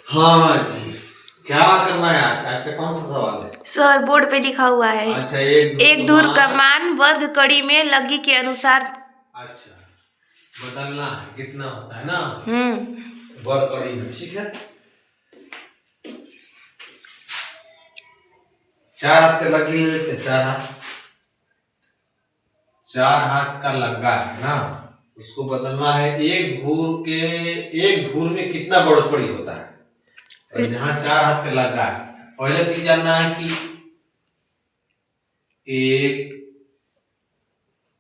हाँ जी, क्या करना है आज? आज का कौन सा सवाल है? सर बोर्ड पे लिखा हुआ है। अच्छा, एक धुर का मान वर्ग कड़ी में लगी के अनुसार। अच्छा, बदलना है, कितना होता है ना वर्ग कड़ी में। ठीक है, 4 हाथ का लगी लेते, 4 हाथ का लगा है ना, उसको बदलना है। एक धूर में कितना बढ़ोतरी होता है? और जहां 4 हाथ का लगा है, पहले तो जानना है कि एक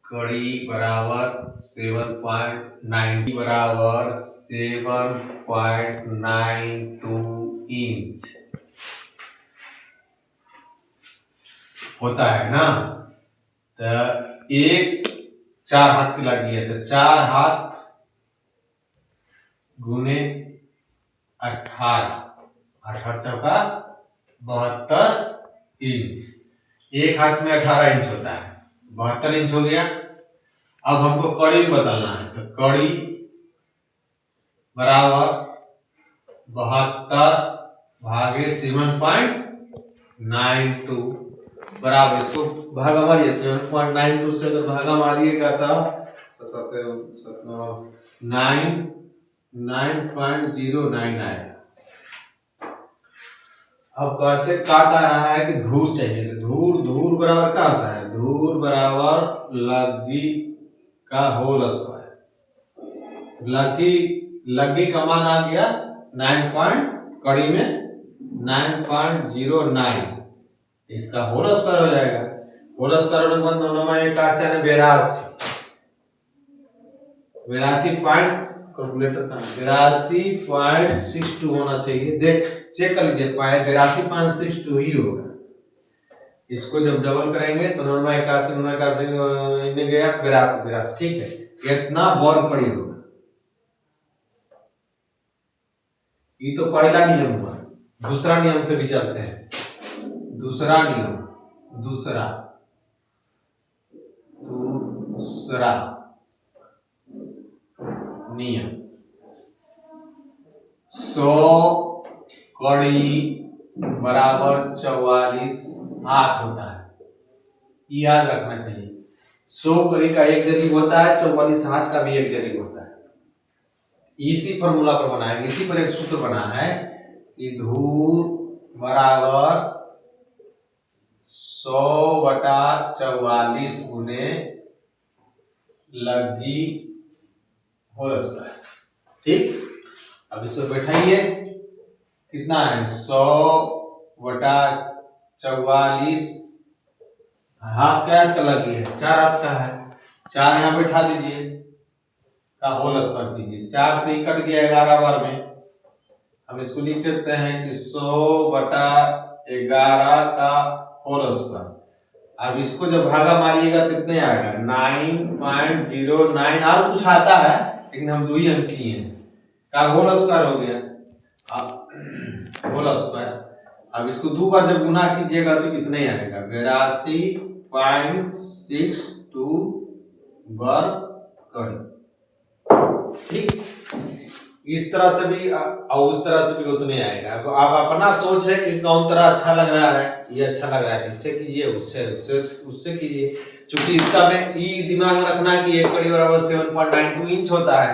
कड़ी बराबर 7.90 बराबर 7.92 इंच होता है ना। तो एक 4 हाथ की लगी है, तो 4 हाथ गुने 18, 18 चौका 72 इंच। एक हाथ में 18 इंच होता है, 72 इंच हो गया। अब हमको कड़ी में बदलना है, तो कड़ी बराबर 72 भागे 7.92 बराबर, इसको भागा मारिए। 7.92 से अगर भागा मारिएगा तो 9.09 आएगा। अब कहते काट आ रहा है कि धूर चाहिए, तो धूर बराबर क्या होता है? धूर बराबर लगी का होल स्क्वायर। लगी का मान आ गया 9 कड़ी में 9.09, इसका होल स्क्वायर हो जाएगा। होल स्क्वायर होने के बाद 82 पॉइंट कैलकुलेटर का 82.62 होना चाहिए। देख चेक कर लीजिए, 82.62 ही होगा। इसको जब डबल करेंगे तो 81 गया 82। ठीक है, इतना वर्ग कड़ी होगा। ये तो पहला नियम हुआ। दूसरा नियम से भी चलते हैं। दूसरा नियम नियम 100 कड़ी बराबर 44 हाथ होता है, याद रखना चाहिए। 100 कड़ी का एक जरीब होता है, 44 हाथ का भी एक जरीब होता है। इसी फॉर्मूला पर बना है, इसी पर एक सूत्र बना है कि धूर बराबर 100/44 गुने लगी होल स्क्वायर। ठीक, अब इसको बैठाइए, कितना है? 100/44 हाथ क्या का लगी है? 4 हाथ का है, 4 यहाँ बैठा दीजिए, का होल स्क्वायर कीजिए। 4 से ही कट गया 11 बार में। हम इसको लिख सकते हैं कि 100/11 का होल स्क्वायर। अब इसको जब भागा मारिएगा तो कितने आएगा? 9.09। और कुछ आता है लेकिन हम 2 ही अंक किए हैं, का होल स्क्वायर हो गया। अब होल स्क्वायर, अब इसको 2 बार जब गुना कीजिएगा तो कितने आएगा? 82.62 वर्ग कड़ी। ठीक, इस तरह से भी और उस तरह से भी उतने आएगा। अब अपना सोच है कि कौन तरह अच्छा लग रहा है। ये अच्छा लग रहा है, इससे कीजिए, उससे कीजिए। क्योंकि इसका में दिमाग में रखना है कि एक कड़ी बराबर 7.92 इंच होता है,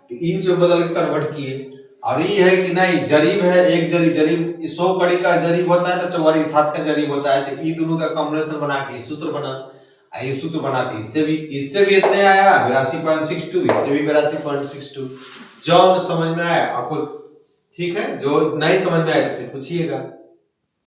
तो इंच में बदल के कन्वर्ट किए। और ये है कि नहीं, जरीब है, एक जरीब 100 कड़ी का जरीब होता है, तो 44 हाथ का जरीब होता है। तो ये दोनों का कॉम्बिनेशन बना के सूत्र बना, ये सूत्र बनाती, इससे भी इतने आया 82.62, इससे भी 82.62। जो समझ में आया आपको ठीक है, जो नहीं समझ में आया तो पूछिएगा।